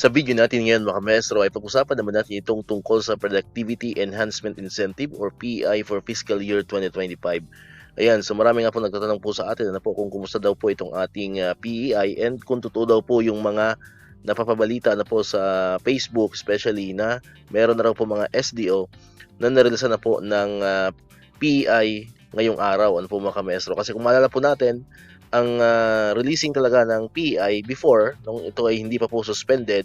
Sa video natin ngayon mga maestro ay pag-usapan naman natin itong tungkol sa Productivity Enhancement Incentive or PEI for fiscal year 2025. Ayan, so marami nga po nagtatanong po sa atin po kung kumusta daw po itong ating PEI and kung totoo daw po yung mga napapabalita na po sa Facebook especially na meron na raw po mga SDO na nareleasan na po ng PEI ngayong araw. Ano po mga maestro? Kasi kung maalala po natin, ang releasing talaga ng PEI before, nung ito ay hindi pa po suspended,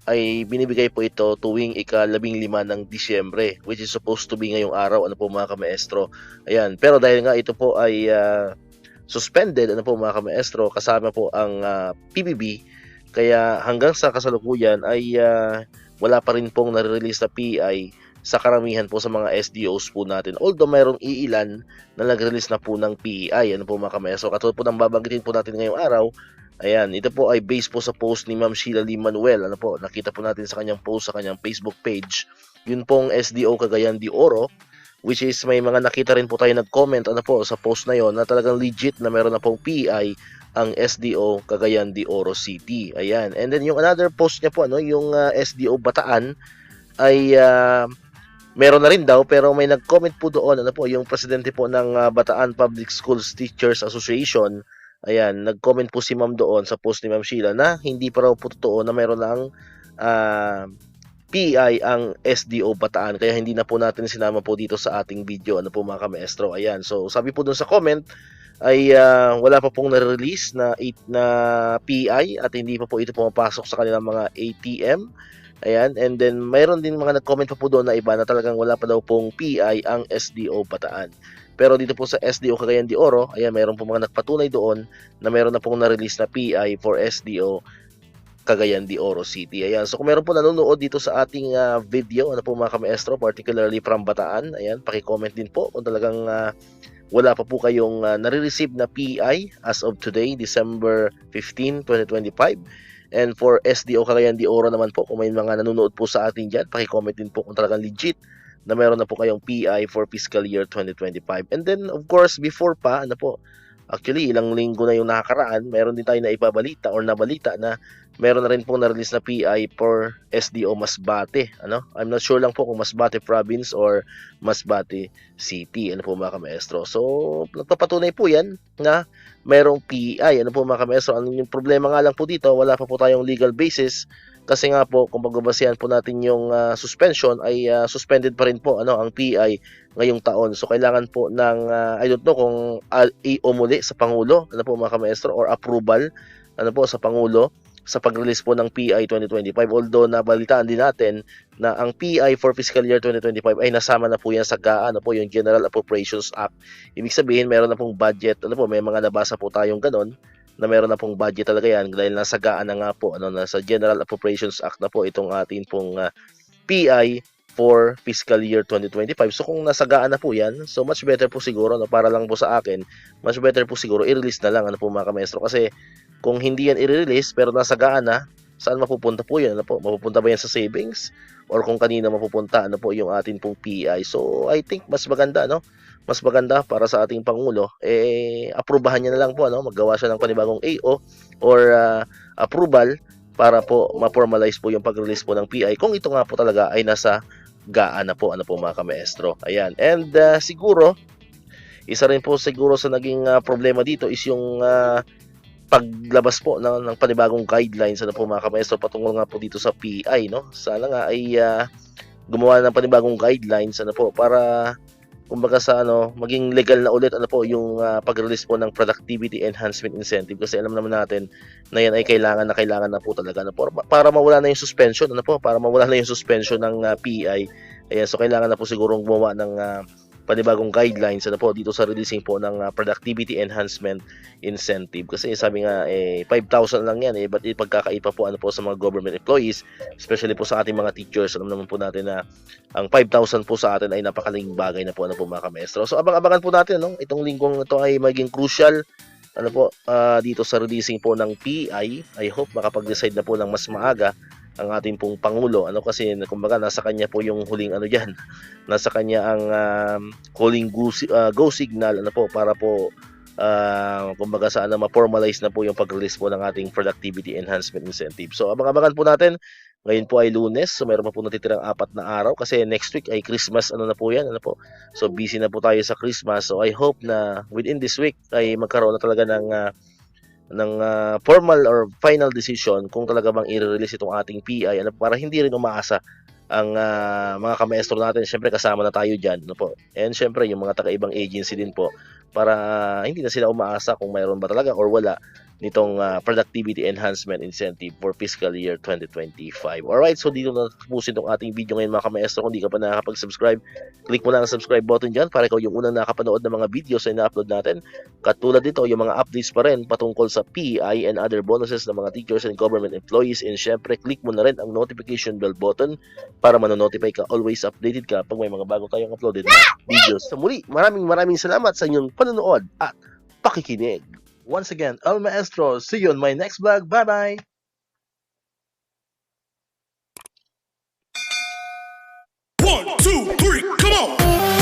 ay binibigay po ito tuwing ika-15 ng Disyembre, which is supposed to be ngayong araw, ano po mga kamaestro. Ayan, pero dahil nga ito po ay suspended, ano po mga kamaestro, kasama po ang PBB, kaya hanggang sa kasalukuyan ay wala pa rin pong nare-release na PEI sa karamihan po sa mga SDOs po natin. Although mayroong iilan na nag-release na po ng PEI, ano po mga kamaestro. Katulad po ng babanggitin po natin ngayong araw, ayan, ito po ay based po sa post ni Ma'am Sheila Lee Manuel. Ano po, nakita po natin sa kanyang post sa kanyang Facebook page. Yun pong SDO Cagayan de Oro, which is may mga nakita rin po tayo nag-comment ano po sa post na yon na talagang legit na meron na pong PEI ang SDO Cagayan de Oro City. Ayan. And then yung another post niya po, ano, yung SDO Bataan ay meron na rin daw, pero may nag-comment po doon, ano po, yung presidente po ng Bataan Public Schools Teachers Association. Ayan, nag-comment po si Ma'am doon sa post ni Ma'am Sheila na hindi pa raw po totoo na meron lang PEI ang SDO Bataan, kaya hindi na po natin sinama po dito sa ating video, ano po mga kamaestro. Ayan, so sabi po doon sa comment ay wala pa pong na-release na PEI at hindi pa po ito pumapasok sa kanilang mga ATM. Ayan, and then mayroon din mga nag-comment pa po doon na iba na talagang wala pa daw pong PEI ang SDO Bataan. Pero dito po sa SDO Cagayan de Oro, ayan, mayroon po mga nagpatunay doon na mayroon na pong na-release na PEI for SDO Cagayan de Oro City. Ayan, so kung meron po nanonood dito sa ating video, ano po mga kamaestro, particularly from Bataan, ayan, paki-comment din po kung talagang wala pa po kayong nare-receive na PEI as of today, December 15, 2025. And for SDO Cagayan de Oro naman po, kung may mga nanonood po sa atin dyan, paki-comment din po kung talagang legit na meron na po kayong PEI for fiscal year 2025. And then, of course, before pa, ano po, actually, ilang linggo na yung nakakaraan, meron din tayo na ipabalita or nabalita na meron na rin pong na-release na PEI for SDO Masbate. Ano? I'm not sure lang po kung Masbate Province or Masbate City. Ano po mga kamaestro? So, nagpapatunay po yan na merong PEI. Ano po mga kamaestro? Ano yung problema nga lang po dito? Wala pa po tayong legal basis kasi nga po kung pagbabasehan po natin yung suspension ay suspended pa rin po ang PEI ngayong taon. So kailangan po ng I don't know kung i-o muli sa Pangulo, ano po mga kamaestro, or approval ano po sa Pangulo sa pag-release po ng PEI 2025. Although nabalitaan din natin na ang PEI for fiscal year 2025 ay nasama na po yan sa GAA, ano po, yung General Appropriations Act. Ibig sabihin meron na pong budget, ano po, may mga nabasa po tayong ganon na meron na pong budget talaga yan dahil nasa GAA na nga po, nasa General Appropriations Act na po itong ating pong PEI for fiscal year 2025. So kung nasagaan na po yan, so much better po siguro, para lang po sa akin, much better po siguro i-release na lang, ano po mga kamaestro, kasi kung hindi yan i-release pero nasagaan na, saan mapupunta po yan? Ano po? Mapupunta ba yan sa savings? Or kung kanina mapupunta, ano po yung atin pong PEI? So I think mas maganda, mas maganda para sa ating Pangulo, aprubahan niya na lang po, maggawa siya ng panibagong AO or approval para po ma-formalize po yung pag-release po ng PEI kung ito nga po talaga ay nasa GAA na po, ano po mga kamaestro. Ayan, and siguro, isa rin po siguro sa naging problema dito is yung paglabas po ng panibagong guidelines, ano po mga kamaestro, patungkol nga po dito sa PEI, Sana nga ay gumawa ng panibagong guidelines, ano po, para kumbaga sa maging legal na ulit ano po yung pag-release po ng Productivity Enhancement Incentive, kasi alam naman natin na yan ay kailangan na po talaga para mawala na yung suspension, para mawala na yung suspension ng PEI. Ayan, so kailangan na po sigurong gumawa ng panibagong guidelines dito sa releasing po ng Productivity Enhancement Incentive, kasi sabi nga 5,000 lang yan, ba't ipagkakaiba po po sa mga government employees, especially po sa ating mga teachers. Alam naman po natin na ang 5,000 po sa atin ay napakalaking bagay na po, mga kamaestro. So abang-abangan po natin itong linggong ito ay maging crucial dito sa releasing po ng PEI. I hope makapag-decide na po ng mas maaga ang ating pong Pangulo, kasi kumbaga nasa kanya po yung huling diyan. Nasa kanya ang huling go signal para po kumbaga sana ma-formalize na po yung pag-release po ng ating Productivity Enhancement Incentive. So abang-abangan po natin Ngayon po ay Lunes, so meron pa po natitirang 4 na araw kasi next week ay Christmas ano na po 'yan, ano po. So busy na po tayo sa Christmas. So I hope na within this week ay magkaroon na talaga ng formal or final decision kung talaga bang i-release itong ating PI ano, para hindi rin umaasa ang mga kamaestro natin. Siyempre kasama na tayo diyan, no po. And siyempre yung mga taga-ibang agency din po para hindi na sila umaasa kung mayroon ba talaga or wala nitong productivity enhancement incentive for fiscal year 2025. Alright, so dito na tapusin itong ating video ngayon mga kamaestro. Kung di ka pa nakakapag-subscribe, click mo na ang subscribe button dyan para ikaw yung unang nakapanood ng mga videos na ina-upload natin. Katulad dito, yung mga updates pa rin patungkol sa PI and other bonuses ng mga teachers and government employees. And syempre, click mo na rin ang notification bell button para manonotify ka, always updated ka pag may mga bago tayong uploaded na videos. So muli, maraming salamat sa inyong panonood at pakikinig. Once again, El Maestro. See you on my next vlog. Bye-bye! 1, 2, 3, come on!